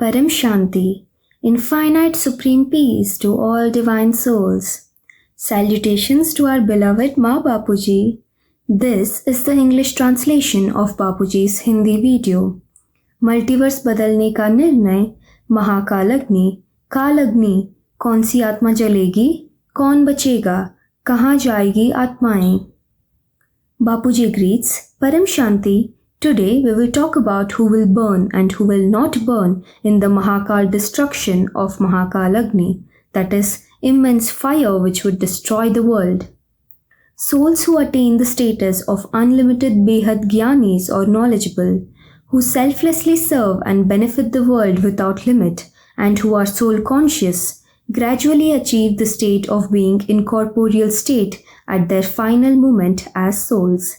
paramshanti, infinite supreme peace to all divine souls. Salutations to our beloved Ma Bapuji. This is the English translation of Bapuji's Hindi video. Multiverse बदलने का निर्णय, महाकाल अग्नि, कौन सी आत्मा जलेगी, कौन बचेगा, कहाँ जाएगी आत्माएं. Bapuji greets, Param Shanti. Today we will talk about who will burn and who will not burn in the Mahakal destruction of Mahakal Agni, that is, immense fire which would destroy the world. Souls who attain the status of unlimited behad gyanis or knowledgeable, who selflessly serve and benefit the world without limit, and who are soul conscious, gradually achieve the state of being in corporeal state at their final moment as souls.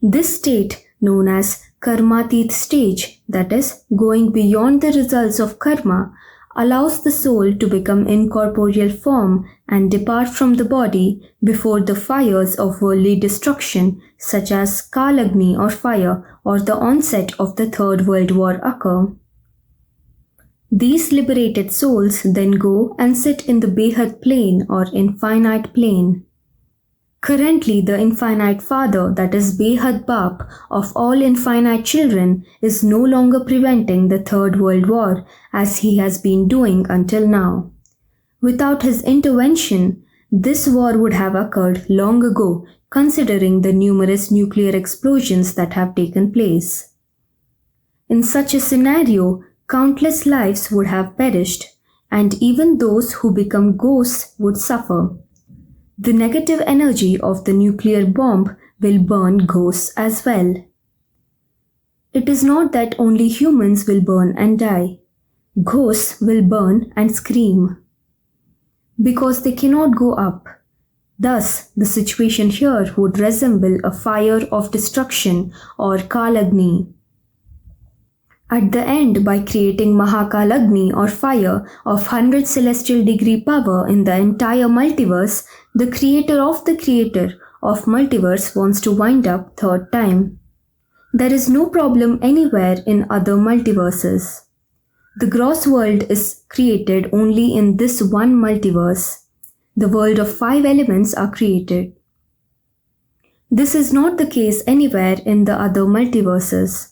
This state, known as karmatit stage, that is, going beyond the results of karma, allows the soul to become in corporeal form and depart from the body before the fires of worldly destruction such as Kalagni or fire or the onset of the Third World War occur. These liberated souls then go and sit in the Behad plane or infinite plane. Currently, the infinite father, that is Behad Bap, of all infinite children is no longer preventing the Third World War as he has been doing until now. Without his intervention, this war would have occurred long ago, considering the numerous nuclear explosions that have taken place. In such a scenario, countless lives would have perished, and even those who become ghosts would suffer. The negative energy of the nuclear bomb will burn ghosts as well. It is not that only humans will burn and die. Ghosts will burn and scream, because they cannot go up. Thus, the situation here would resemble a fire of destruction or Kalagni. At the end, by creating Mahakal Agni or fire of 100 celestial degree power in the entire multiverse, the creator of multiverse wants to wind up third time. There is no problem anywhere in other multiverses. The gross world is created only in this one multiverse. The world of 5 elements are created. This is not the case anywhere in the other multiverses.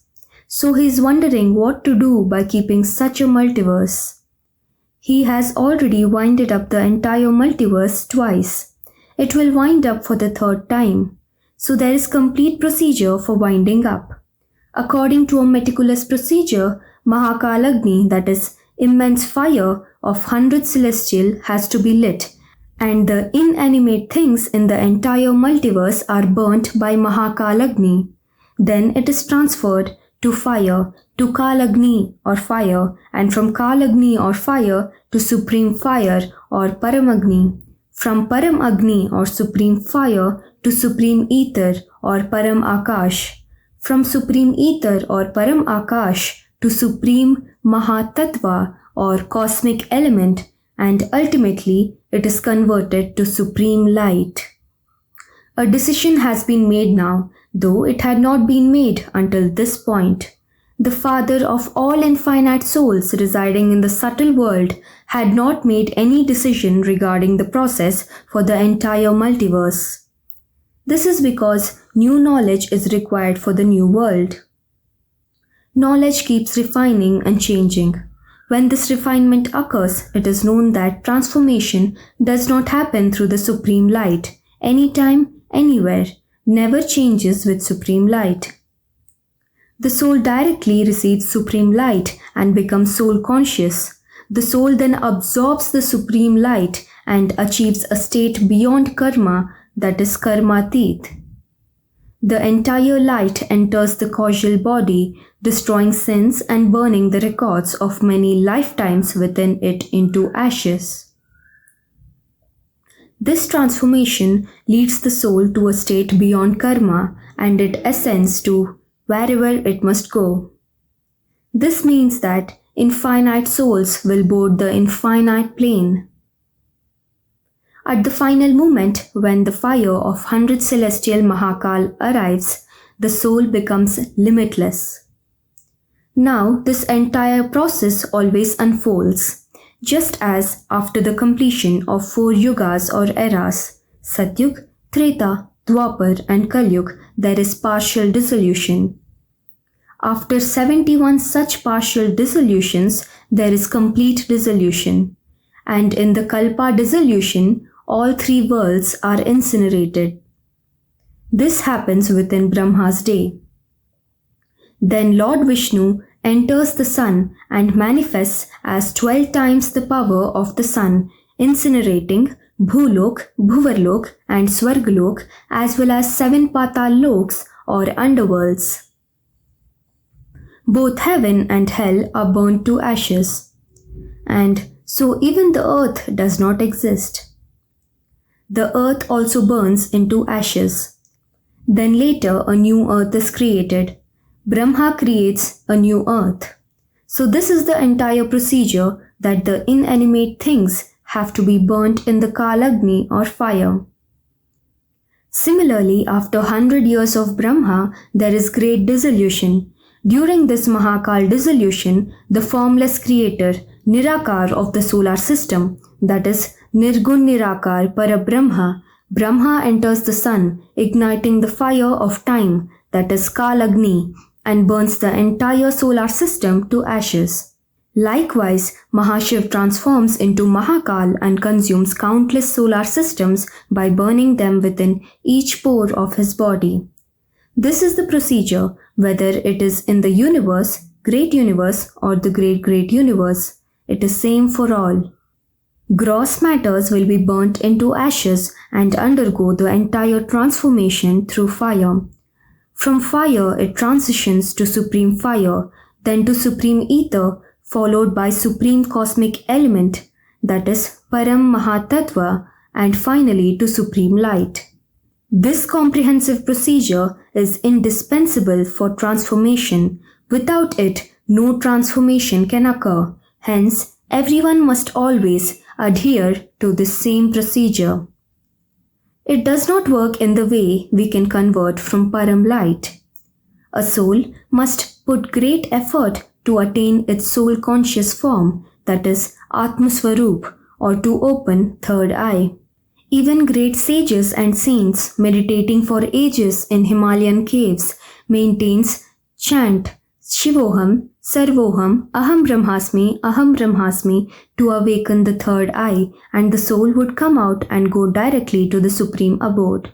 So he is wondering what to do by keeping such a multiverse. He has already winded up the entire multiverse twice. It will wind up for the third time. So there is complete procedure for winding up. According to a meticulous procedure, Mahakal Agni, that is, immense fire of 100 celestial, has to be lit, and the inanimate things in the entire multiverse are burnt by Mahakal Agni. Then it is transferred to fire, to Kalagni or fire, and from Kalagni or fire to supreme fire or Paramagni, from Param Agni or supreme fire to supreme ether or Param Akash, from supreme ether or Param Akash to supreme Mahatattva or cosmic element, and ultimately it is converted to supreme light. A decision has been made now, though it had not been made until this point. The Father of all infinite souls residing in the subtle world had not made any decision regarding the process for the entire multiverse. This is because new knowledge is required for the new world. Knowledge keeps refining and changing. When this refinement occurs, it is known that transformation does not happen through the supreme light, anytime, anywhere, never changes with supreme light. The soul directly receives supreme light and becomes soul conscious. The soul then absorbs the supreme light and achieves a state beyond karma, that is karmatit. The entire light enters the causal body, destroying sins and burning the records of many lifetimes within it into ashes. This transformation leads the soul to a state beyond karma, and it ascends to wherever it must go. This means that infinite souls will board the infinite plane. At the final moment, when the fire of 100 celestial Mahakal arrives, the soul becomes limitless. Now this entire process always unfolds, just as after the completion of 4 yugas or eras, Satyug, Treta, Dwapar and Kalyug, there is partial dissolution. After 71 such partial dissolutions, there is complete dissolution. And in the Kalpa dissolution, all 3 worlds are incinerated. This happens within Brahma's day. Then Lord Vishnu enters the sun and manifests as 12 times the power of the sun, incinerating Bhulok, Bhuvarlok and Swargalok as well as 7 Patal Loks or underworlds. Both heaven and hell are burnt to ashes. And so even the earth does not exist. The earth also burns into ashes. Then later a new earth is created. Brahma creates a new earth. So this is the entire procedure that the inanimate things have to be burnt in the Kalagni or fire. Similarly, after 100 years of Brahma, there is great dissolution. During this Mahakal dissolution, the formless creator, Nirakar of the solar system, that is Nirgun Nirakar Parabrahma, Brahma enters the sun, igniting the fire of time, that is Kalagni, and burns the entire solar system to ashes. Likewise, Mahashiv transforms into Mahakal and consumes countless solar systems by burning them within each pore of his body. This is the procedure, whether it is in the universe, great universe or the great universe. It is same for all. Gross matters will be burnt into ashes and undergo the entire transformation through fire. From fire it transitions to supreme fire, then to supreme ether, followed by supreme cosmic element, that is Param Mahatattva, and finally to supreme light. This comprehensive procedure is indispensable for transformation. Without it, no transformation can occur. Hence, everyone must always adhere to this same procedure. It does not work in the way we can convert from Param light. A soul must put great effort to attain its soul conscious form, that is Atmaswarup, or to open third eye. Even great sages and saints meditating for ages in Himalayan caves maintains chant Shivoham, Sarvoham, Aham Brahmasmi to awaken the third eye, and the soul would come out and go directly to the supreme abode.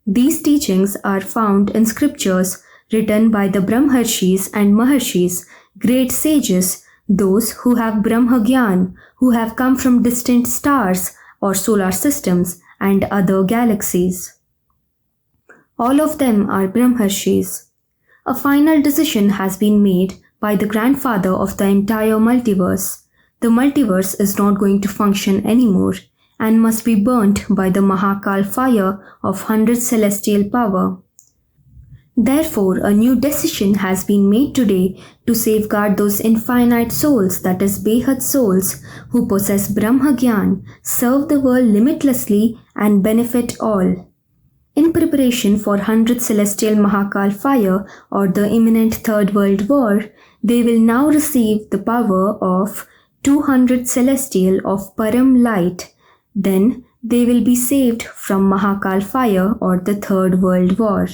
These teachings are found in scriptures written by the Brahmarshis and Maharshis, great sages, those who have Brahma Gyan, who have come from distant stars or solar systems and other galaxies. All of them are Brahmarshis. A final decision has been made by the grandfather of the entire multiverse. The multiverse is not going to function anymore and must be burnt by the Mahakal fire of 100 celestial power. Therefore, a new decision has been made today to safeguard those infinite souls, that is behad souls, who possess Brahma Gyan, serve the world limitlessly and benefit all. In preparation for 100 celestial Mahakal fire or the imminent Third World War, they will now receive the power of 200 celestial of Param light. Then they will be saved from Mahakal fire or the Third World War.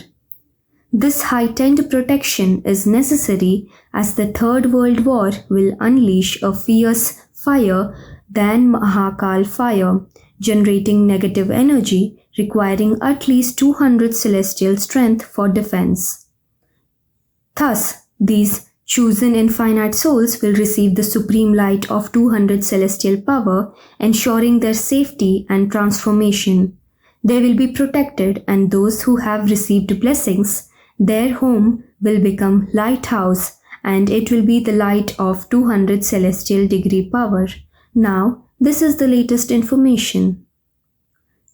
This heightened protection is necessary as the Third World War will unleash a fierce fire than Mahakal fire, generating negative energy requiring at least 200 celestial strength for defense. Thus, these chosen infinite souls will receive the supreme light of 200 celestial power, ensuring their safety and transformation. They will be protected, and those who have received blessings, their home will become lighthouse, and it will be the light of 200 celestial degree power. Now, this is the latest information.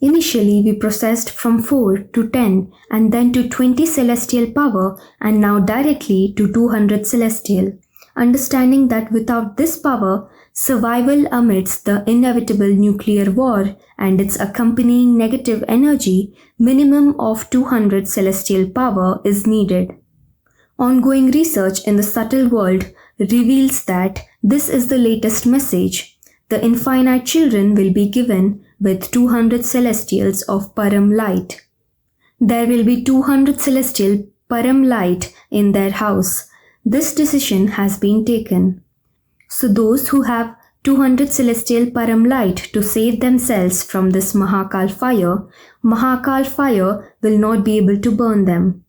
Initially, we processed from 4 to 10 and then to 20 celestial power, and now directly to 200 celestial. Understanding that without this power, survival amidst the inevitable nuclear war and its accompanying negative energy, minimum of 200 celestial power is needed. Ongoing research in the subtle world reveals that this is the latest message. The infinite children will be given with 200 celestials of param light. There will be 200 celestial param light in their house. This decision has been taken. So those who have 200 celestial param light to save themselves from this Mahakal fire will not be able to burn them.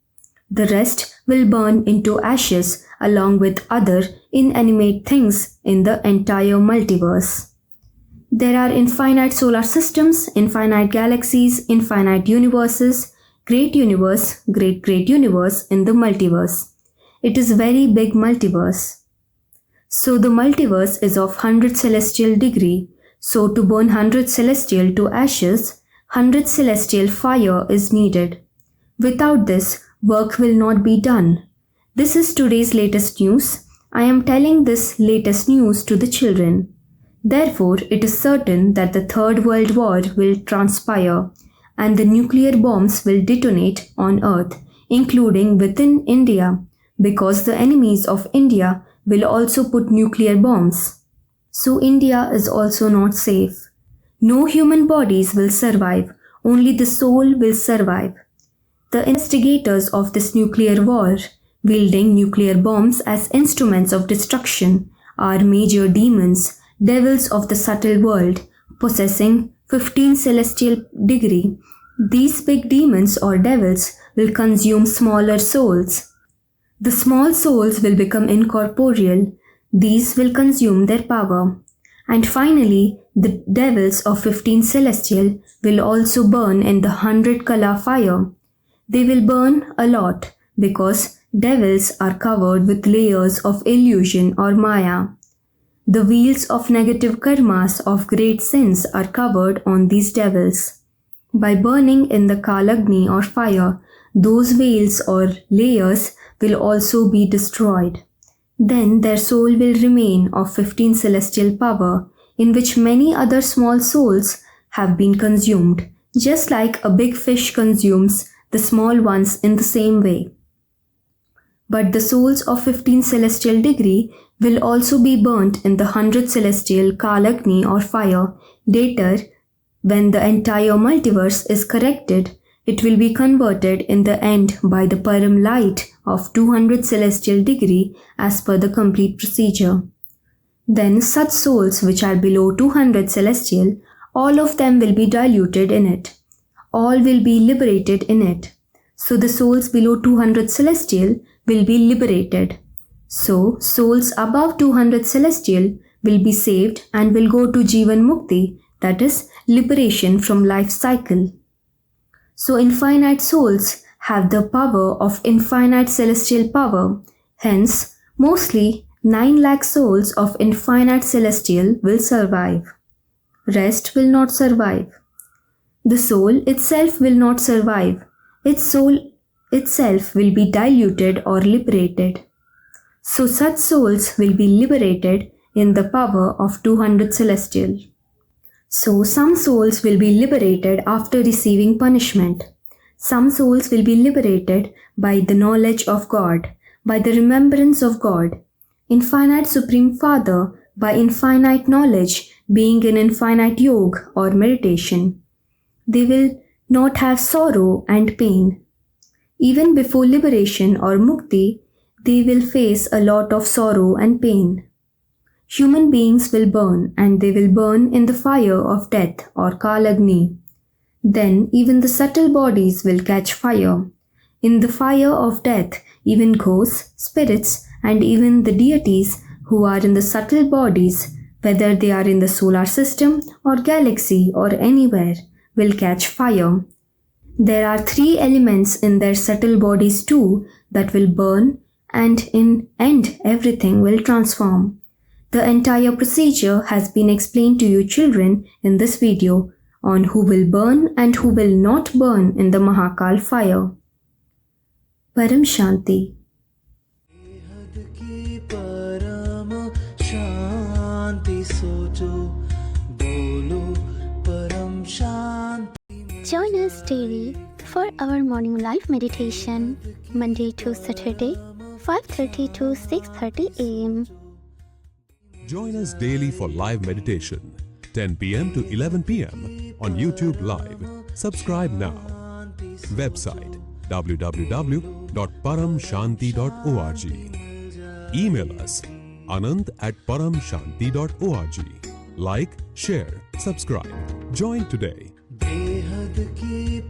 The rest will burn into ashes along with other inanimate things in the entire multiverse. There are infinite solar systems, infinite galaxies, infinite universes, great universe, great universe in the multiverse. It is very big multiverse. So the multiverse is of 100 celestial degree. So to burn 100 celestial to ashes, 100 celestial fire is needed. Without this, work will not be done. This is today's latest news. I am telling this latest news to the children. Therefore, it is certain that the Third World War will transpire and the nuclear bombs will detonate on Earth, including within India, because the enemies of India will also put nuclear bombs. So India is also not safe. No human bodies will survive, only the soul will survive. The instigators of this nuclear war, wielding nuclear bombs as instruments of destruction, are major demons, devils of the subtle world, possessing 15 celestial degree. These big demons or devils will consume smaller souls. The small souls will become incorporeal. These will consume their power. And finally, the devils of 15 celestial will also burn in the 100 kala fire. They will burn a lot because devils are covered with layers of illusion or maya. The wheels of negative karmas of great sins are covered on these devils. By burning in the Kalagni or fire, those veils or layers will also be destroyed. Then their soul will remain of 15 celestial power, in which many other small souls have been consumed, just like a big fish consumes the small ones in the same way. But the souls of 15 celestial degree will also be burnt in the 100 celestial Kalagni or fire. Later, when the entire multiverse is corrected, it will be converted in the end by the param light of 200 celestial degree as per the complete procedure. Then such souls which are below 200 celestial, all of them will be diluted in it. All will be liberated in it. So the souls below 200 celestial will be liberated. So souls above 200 celestial will be saved and will go to Jivan Mukti, that is liberation from life cycle. So infinite souls have the power of infinite celestial power. Hence, mostly 9 lakh souls of infinite celestial will survive. Rest will not survive. The soul itself will not survive. Its soul itself will be diluted or liberated. So such souls will be liberated in the power of 200 celestial. So some souls will be liberated after receiving punishment. Some souls will be liberated by the knowledge of God, by the remembrance of God. Infinite Supreme Father, by infinite knowledge, being in infinite yoga or meditation. They will not have sorrow and pain. Even before liberation or mukti, they will face a lot of sorrow and pain. Human beings will burn, and they will burn in the fire of death or Kalagni. Then even the subtle bodies will catch fire. In the fire of death, even ghosts, spirits, and even the deities who are in the subtle bodies, whether they are in the solar system or galaxy or anywhere, will catch fire. There are 3 elements in their subtle bodies too that will burn, and in end everything will transform. The entire procedure has been explained to you children in this video on who will burn and who will not burn in the Mahakal fire. Paramshanti. Join us daily for our morning live meditation, Monday to Saturday, 5:30 to 6:30 a.m. Join us daily for live meditation, 10 p.m. to 11 p.m. on YouTube Live. Subscribe now. Website www.paramshanti.org. Email us anant@paramshanti.org. Like, share, subscribe. Join today. behad ki